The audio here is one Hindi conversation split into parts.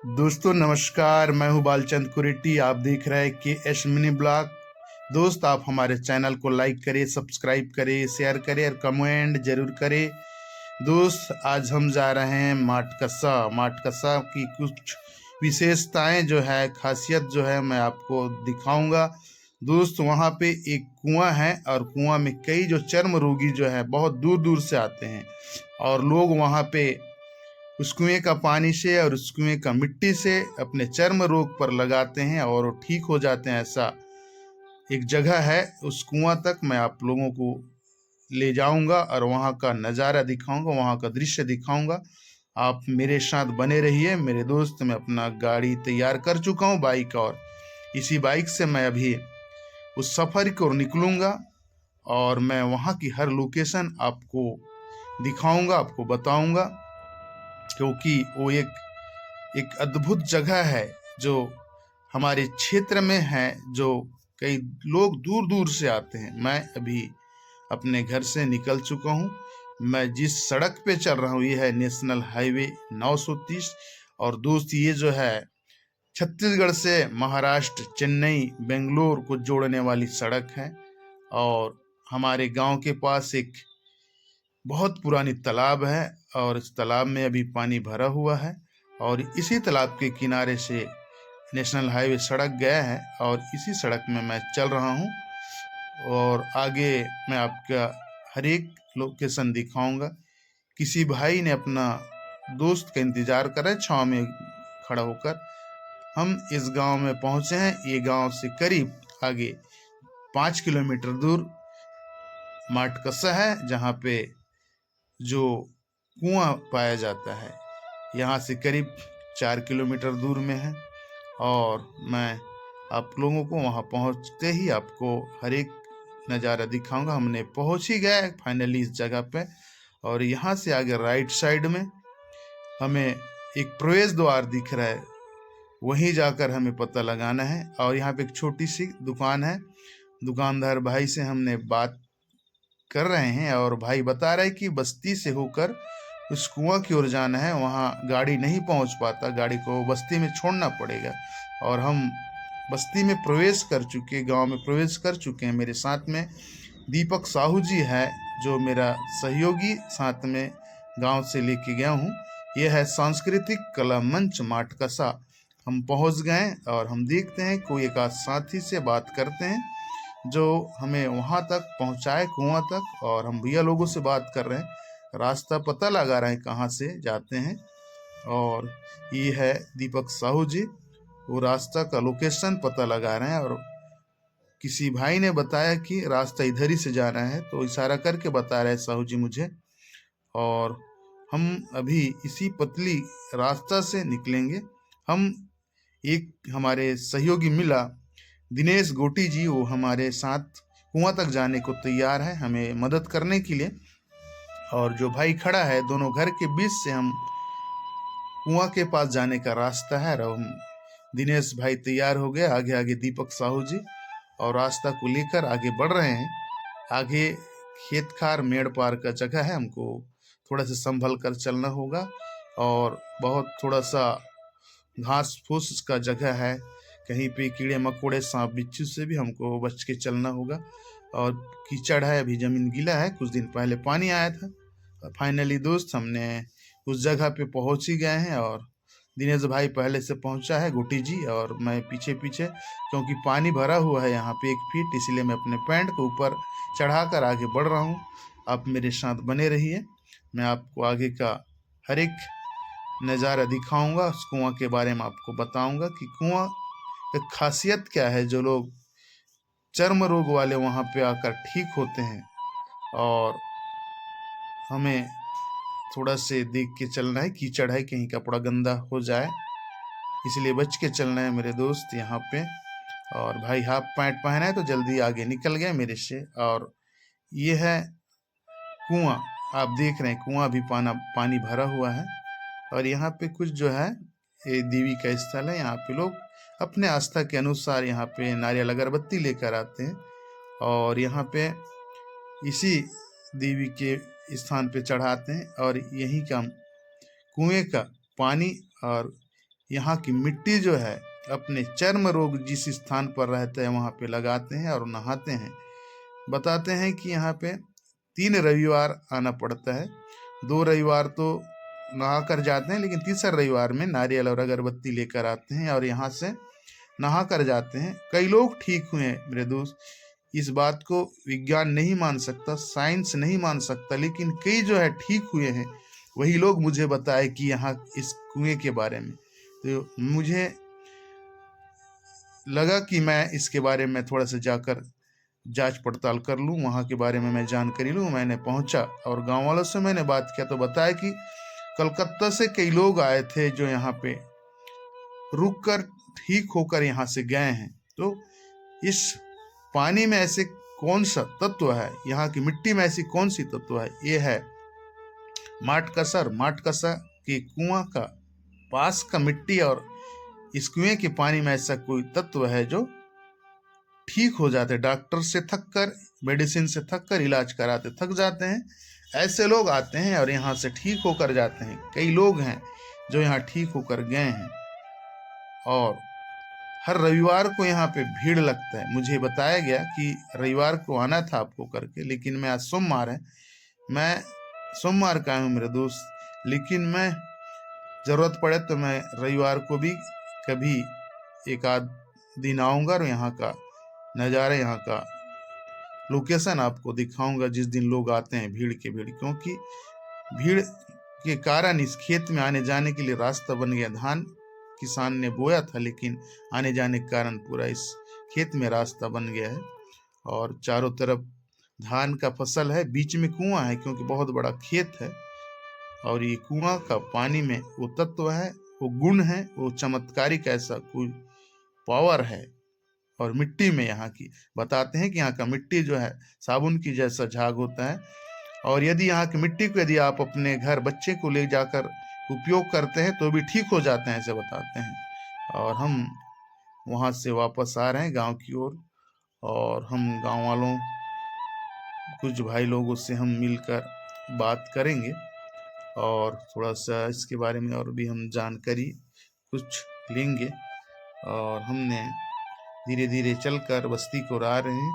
दोस्तों नमस्कार, मैं हूं बालचंद कुरेटी। आप देख रहे हैं के एस मिनी ब्लॉग। दोस्त, आप हमारे चैनल को लाइक करें, सब्सक्राइब करें, शेयर करें और कमेंट जरूर करें। दोस्त, आज हम जा रहे हैं माटकसा। माटकसा की कुछ विशेषताएं जो है, खासियत जो है, मैं आपको दिखाऊंगा। दोस्त, वहाँ पे एक कुआं है और कुआं में कई जो चर्म रोगी जो है बहुत दूर दूर से आते हैं और लोग वहाँ पे उस कुएं का पानी से और उस कुएं का मिट्टी से अपने चर्म रोग पर लगाते हैं और वो ठीक हो जाते हैं। ऐसा एक जगह है, उस कुआं तक मैं आप लोगों को ले जाऊंगा और वहाँ का नज़ारा दिखाऊंगा, वहाँ का दृश्य दिखाऊंगा। आप मेरे साथ बने रहिए मेरे दोस्त। मैं अपना गाड़ी तैयार कर चुका हूँ, बाइक, और इसी बाइक से मैं अभी उस सफ़र को निकलूंगा और मैं वहाँ की हर लोकेशन आपको दिखाऊंगा, आपको बताऊंगा, क्योंकि वो एक अद्भुत जगह है जो हमारे क्षेत्र में है, जो कई लोग दूर दूर से आते हैं। मैं अभी अपने घर से निकल चुका हूँ। मैं जिस सड़क पे चल रहा हूँ ये है नेशनल हाईवे 930। और दोस्त, ये जो है छत्तीसगढ़ से महाराष्ट्र, चेन्नई, बेंगलोर को जोड़ने वाली सड़क है। और हमारे गांव के पास एक बहुत पुरानी तालाब है और इस तालाब में अभी पानी भरा हुआ है और इसी तालाब के किनारे से नेशनल हाईवे सड़क गया है और इसी सड़क में मैं चल रहा हूँ। और आगे मैं आपका हर एक लोकेशन दिखाऊंगा। किसी भाई ने अपना दोस्त का इंतजार कर रहे हैं छाँव में खड़ा होकर। हम इस गांव में पहुंचे हैं। ये गांव से करीब आगे 5 किलोमीटर दूर माटकसा है, जहाँ पे जो कुआं पाया जाता है यहाँ से करीब 4 किलोमीटर दूर में है। और मैं आप लोगों को वहाँ पहुँचते ही आपको हर एक नज़ारा दिखाऊंगा। हमने पहुँच ही गए फाइनली इस जगह पे। और यहाँ से आगे राइट साइड में हमें एक प्रवेश द्वार दिख रहा है, वहीं जाकर हमें पता लगाना है। और यहाँ पे एक छोटी सी दुकान है। दुकानदार भाई से हमने बात कर रहे हैं और भाई बता रहे हैं कि बस्ती से होकर उस कुआं की ओर जाना है, वहाँ गाड़ी नहीं पहुँच पाता, गाड़ी को बस्ती में छोड़ना पड़ेगा। और हम बस्ती में प्रवेश कर चुके, गांव में प्रवेश कर चुके हैं। मेरे साथ में दीपक साहू जी है, जो मेरा सहयोगी साथ में गांव से लेके गया हूँ। यह है सांस्कृतिक कला मंच माटकसा। हम पहुँच गए और हम देखते हैं कोई एक आध साथी से बात करते हैं जो हमें वहाँ तक पहुँचाए, कुआं तक। और हम भैया लोगों से बात कर रहे हैं, रास्ता पता लगा रहे हैं कहाँ से जाते हैं। और ये है दीपक साहू जी, वो रास्ता का लोकेशन पता लगा रहे हैं। और किसी भाई ने बताया कि रास्ता इधर ही से जाना है, तो इशारा करके बता रहे हैं साहू जी मुझे। और हम अभी इसी पतली रास्ता से निकलेंगे। हम एक हमारे सहयोगी मिला, दिनेश गोटी जी, वो हमारे साथ कुआं तक जाने को तैयार है, हमें मदद करने के लिए। और जो भाई खड़ा है, दोनों घर के बीच से हम कुआं के पास जाने का रास्ता है। और हम दिनेश भाई तैयार हो गए, आगे आगे दीपक साहू जी, और रास्ता को लेकर आगे बढ़ रहे हैं। आगे खेत खार मेड़ पार का जगह है, हमको थोड़ा सा संभल कर चलना होगा। और बहुत थोड़ा सा घास फूस का जगह है, कहीं पे कीड़े मकोड़े सांप बिच्छू से भी हमको बच के चलना होगा। और कीचड़ है, अभी ज़मीन गीला है, कुछ दिन पहले पानी आया था। फाइनली दोस्त, हमने उस जगह पे पहुंच ही गए हैं। और दिनेश भाई पहले से पहुंचा है, गोटी जी, और मैं पीछे पीछे, क्योंकि पानी भरा हुआ है यहाँ पे 1 फीट, इसलिए मैं अपने पैंट को ऊपर चढ़ाकर आगे बढ़ रहा हूँ। आप मेरे साथ बने रहिए, मैं आपको आगे का हर एक नज़ारा दिखाऊंगा, उस कुआं के बारे में आपको बताऊंगा कि कुआं की खासियत क्या है, जो लोग चर्म रोग वाले वहाँ पे आकर ठीक होते हैं। और हमें थोड़ा से देख के चलना है, कीचड़ है, कहीं कपड़ा गंदा हो जाए, इसलिए बच के चलना है मेरे दोस्त यहाँ पे। और भाई हाफ पैंट पहना है तो जल्दी आगे निकल गए मेरे से। और ये है कुआं, आप देख रहे हैं कुआं भी पानी भरा हुआ है। और यहाँ पे कुछ जो है, ये देवी का स्थल है, यहाँ पे लोग अपने आस्था के अनुसार यहाँ पे नारियल अगरबत्ती लेकर आते हैं और यहाँ पे इसी देवी के स्थान पे चढ़ाते हैं। और यहीं का कुएं का पानी और यहाँ की मिट्टी जो है अपने चर्म रोग जिस स्थान पर रहते हैं वहाँ पे लगाते हैं और नहाते हैं। बताते हैं कि यहाँ पे 3 रविवार आना पड़ता है। 2 रविवार तो नहा कर जाते हैं, लेकिन तीसरे रविवार में नारियल और अगरबत्ती लेकर आते हैं और यहाँ से नहा कर जाते हैं। कई लोग ठीक हुए हैं मेरे दोस्त। इस बात को विज्ञान नहीं मान सकता, साइंस नहीं मान सकता, लेकिन कई जो है ठीक हुए हैं। वही लोग मुझे बताए कि यहाँ इस कुएं के बारे में, तो मुझे लगा कि मैं इसके बारे में थोड़ा सा जाकर जांच पड़ताल कर लूँ, वहाँ के बारे में मैं जानकारी लूँ। मैंने पहुँचा और गांव वालों से मैंने बात किया तो बताया कि कलकत्ता से कई लोग आए थे जो यहाँ पे रुक कर ठीक होकर यहाँ से गए हैं। तो इस पानी में ऐसे कौन सा तत्व है, यहाँ की मिट्टी में ऐसी कौन सी तत्व है, ये है माटकसर। माटकसा के कुआं का पास का मिट्टी और इस कुएं के पानी में ऐसा कोई तत्व है जो ठीक हो जाते। डॉक्टर से थक कर, मेडिसिन से थक कर, इलाज कराते थक जाते हैं, ऐसे लोग आते हैं और यहाँ से ठीक होकर जाते हैं। कई लोग हैं जो यहाँ ठीक होकर गए हैं और हर रविवार को यहाँ पे भीड़ लगता है। मुझे बताया गया कि रविवार को आना था आपको करके, लेकिन मैं आज सोमवार है, मैं सोमवार का हूँ मेरे दोस्त, लेकिन मैं ज़रूरत पड़े तो मैं रविवार को भी कभी एक आध दिन आऊँगा और यहाँ का नज़ारा, यहाँ का लोकेशन आपको दिखाऊंगा जिस दिन लोग आते हैं भीड़ के भीड़। क्योंकि भीड़ के कारण इस खेत में आने जाने के लिए रास्ता बन गया। धान किसान ने बोया था, लेकिन आने जाने के कारण पूरा इस खेत में रास्ता बन गया है और चारों तरफ धान का फसल है, बीच में कुआं है क्योंकि बहुत बड़ा खेत है। और ये कुआं का पानी में वो तत्व है, वो गुण है, वो चमत्कारिक ऐसा कोई पावर है। और मिट्टी में यहाँ की बताते हैं कि यहाँ का मिट्टी जो है साबुन की जैसा झाग होता है। और यदि यहाँ की मिट्टी को यदि आप अपने घर बच्चे को ले जाकर उपयोग करते हैं तो भी ठीक हो जाते हैं, ऐसे बताते हैं। और हम वहाँ से वापस आ रहे हैं गांव की ओर और हम गांव वालों, कुछ भाई लोगों से हम मिलकर बात करेंगे और थोड़ा सा इसके बारे में और भी हम जानकारी कुछ लेंगे। और हमने धीरे धीरे चलकर बस्ती को आ रहे हैं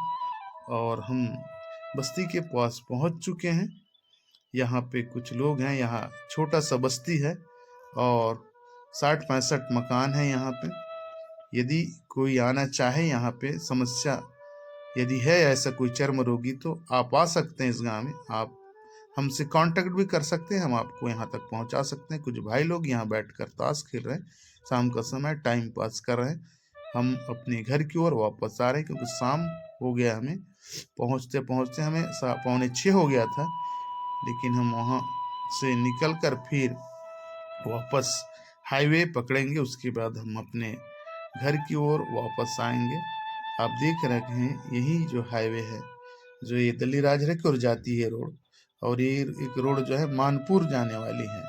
और हम बस्ती के पास पहुंच चुके हैं। यहाँ पे कुछ लोग हैं, यहाँ छोटा सा बस्ती है और 60-65 मकान है यहाँ पे। यदि कोई आना चाहे यहाँ पे, समस्या यदि है ऐसा कोई चर्म रोगी, तो आप आ सकते हैं इस गांव में। आप हमसे कांटेक्ट भी कर सकते हैं, हम आपको यहाँ तक पहुँचा सकते हैं। कुछ भाई लोग यहाँ बैठकर ताश खेल रहे हैं, शाम का समय टाइम पास कर रहे हैं। हम अपने घर की ओर वापस आ रहे हैं क्योंकि शाम हो गया, हमें पहुँचते पहुँचते हमें 5:45 हो गया था। लेकिन हम वहाँ से निकल कर फिर वापस हाईवे पकड़ेंगे, उसके बाद हम अपने घर की ओर वापस आएंगे। आप देख रहे हैं यही जो हाईवे है, जो ये दलीराजहरा की ओर जाती है रोड, और ये एक रोड जो है मानपुर जाने वाली है।